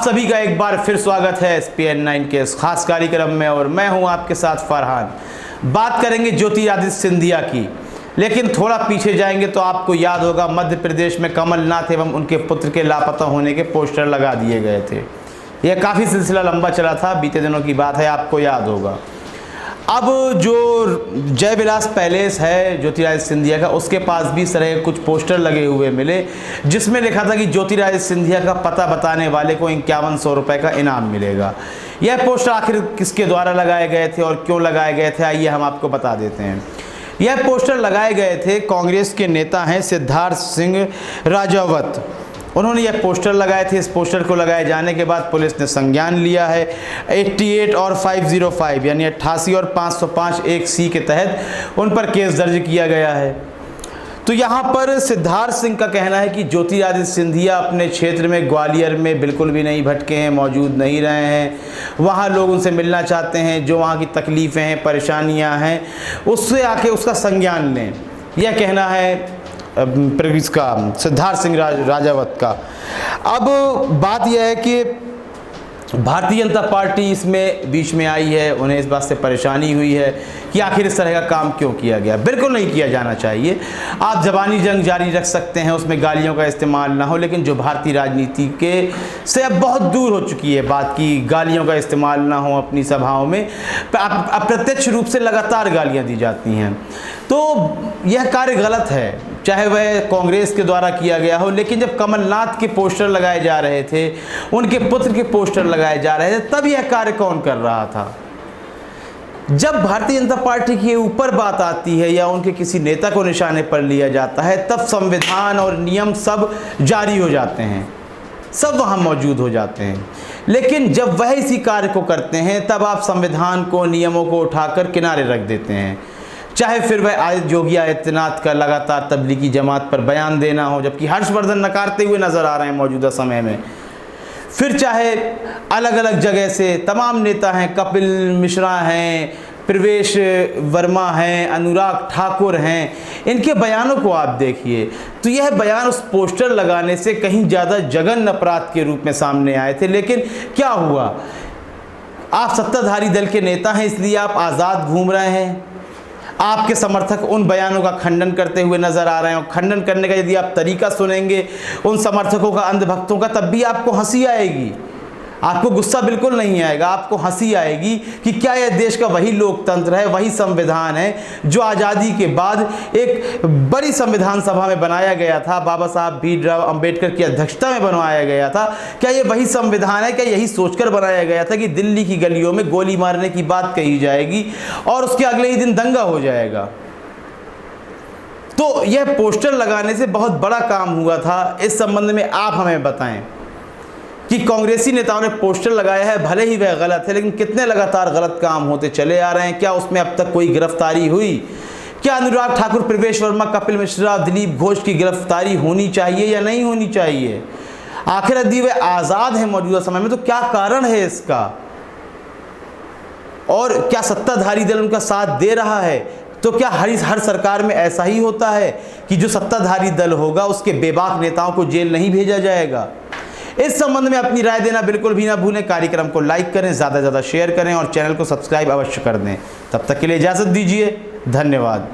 आप सभी का एक बार फिर स्वागत है SPN9 के इस खास कार्यक्रम में और मैं हूं आपके साथ फरहान। बात करेंगे ज्योतिरादित्य सिंधिया की, लेकिन थोड़ा पीछे जाएंगे तो आपको याद होगा मध्य प्रदेश में कमलनाथ एवं उनके पुत्र के लापता होने के पोस्टर लगा दिए गए थे। यह काफ़ी सिलसिला लंबा चला था, बीते दिनों की बात है, आपको याद होगा। अब जो जय विलास पैलेस है ज्योतिरादित्य सिंधिया का, उसके पास भी इस तरह के कुछ पोस्टर लगे हुए मिले जिसमें लिखा था कि ज्योतिरादित्य सिंधिया का पता बताने वाले को 5100 रुपये का इनाम मिलेगा। यह पोस्टर आखिर किसके द्वारा लगाए गए थे और क्यों लगाए गए थे, आइए हम आपको बता देते हैं। यह पोस्टर लगाए गए थे, कांग्रेस के नेता हैं सिद्धार्थ सिंह राजावत, उन्होंने यह पोस्टर लगाए थे। इस पोस्टर को लगाए जाने के बाद पुलिस ने संज्ञान लिया है। 88 और 505 यानी 88 और 505 1C के तहत उन पर केस दर्ज किया गया है। तो यहाँ पर सिद्धार्थ सिंह का कहना है कि ज्योतिरादित्य सिंधिया अपने क्षेत्र में ग्वालियर में बिल्कुल भी नहीं भटके हैं, मौजूद नहीं रहे हैं। वहाँ लोग उनसे मिलना चाहते हैं, जो वहाँ की तकलीफ़ें हैं, परेशानियाँ हैं, उससे आके उसका संज्ञान लें। यह कहना है इसका सिद्धार्थ सिंह राजावत का। अब बात यह है कि भारतीय जनता पार्टी इसमें बीच में आई है, उन्हें इस बात से परेशानी हुई है कि आखिर इस तरह का काम क्यों किया गया। बिल्कुल नहीं किया जाना चाहिए। आप ज़बानी जंग जारी रख सकते हैं, उसमें गालियों का इस्तेमाल ना हो, लेकिन जो भारतीय राजनीति के से अब बहुत दूर हो चुकी है बात की गालियों का इस्तेमाल ना हो अपनी सभाओं में। अप्रत्यक्ष रूप से लगातार गालियाँ दी जाती हैं, तो यह कार्य गलत है, चाहे वह कांग्रेस के द्वारा किया गया हो। लेकिन जब कमलनाथ के पोस्टर लगाए जा रहे थे, उनके पुत्र के पोस्टर लगाए जा रहे थे, तब यह कार्य कौन कर रहा था? जब भारतीय जनता पार्टी के ऊपर बात आती है या उनके किसी नेता को निशाने पर लिया जाता है, तब संविधान और नियम सब जारी हो जाते हैं, सब वहाँ मौजूद हो जाते हैं। लेकिन जब वह इसी कार्य को करते हैं, तब आप संविधान को, नियमों को उठाकर किनारे रख देते हैं। चाहे फिर वह योगी आदित्यनाथ का लगातार तबलीगी जमात पर बयान देना हो, जबकि हर्षवर्धन नकारते हुए नजर आ रहे हैं मौजूदा समय में। फिर चाहे अलग अलग जगह से तमाम नेता हैं, कपिल मिश्रा हैं, प्रवेश वर्मा हैं, अनुराग ठाकुर हैं, इनके बयानों को आप देखिए तो यह बयान उस पोस्टर लगाने से कहीं ज़्यादा जघन्य अपराध के रूप में सामने आए थे। लेकिन क्या हुआ? आप सत्ताधारी दल के नेता हैं, इसलिए आप आज़ाद घूम रहे हैं। आपके समर्थक उन बयानों का खंडन करते हुए नजर आ रहे हैं, और खंडन करने का यदि आप तरीका सुनेंगे उन समर्थकों का, अंधभक्तों का, तब भी आपको हंसी आएगी। आपको गुस्सा बिल्कुल नहीं आएगा, आपको हंसी आएगी कि क्या यह देश का वही लोकतंत्र है, वही संविधान है जो आज़ादी के बाद एक बड़ी संविधान सभा में बनाया गया था, बाबा साहब भीमराव अंबेडकर की अध्यक्षता में बनवाया गया था। क्या ये वही संविधान है? क्या यही सोचकर बनाया गया था कि दिल्ली की गलियों में गोली मारने की बात कही जाएगी और उसके अगले ही दिन दंगा हो जाएगा? तो यह पोस्टर लगाने से बहुत बड़ा काम हुआ था। इस संबंध में आप हमें बताएं कि कांग्रेसी नेताओं ने पोस्टर लगाया है, भले ही वह गलत है, लेकिन कितने लगातार गलत काम होते चले आ रहे हैं। क्या उसमें अब तक कोई गिरफ्तारी हुई? क्या अनुराग ठाकुर, प्रवेश वर्मा, कपिल मिश्रा, दिलीप घोष की गिरफ्तारी होनी चाहिए या नहीं होनी चाहिए? आखिर यदि वे आज़ाद हैं मौजूदा समय में, तो क्या कारण है इसका? और क्या सत्ताधारी दल उनका साथ दे रहा है? तो क्या हर सरकार में ऐसा ही होता है कि जो सत्ताधारी दल होगा उसके बेबाक नेताओं को जेल नहीं भेजा जाएगा? इस संबंध में अपनी राय देना बिल्कुल भी ना भूलें। कार्यक्रम को लाइक करें, ज़्यादा से ज़्यादा शेयर करें और चैनल को सब्सक्राइब अवश्य कर दें। तब तक के लिए इजाज़त दीजिए, धन्यवाद।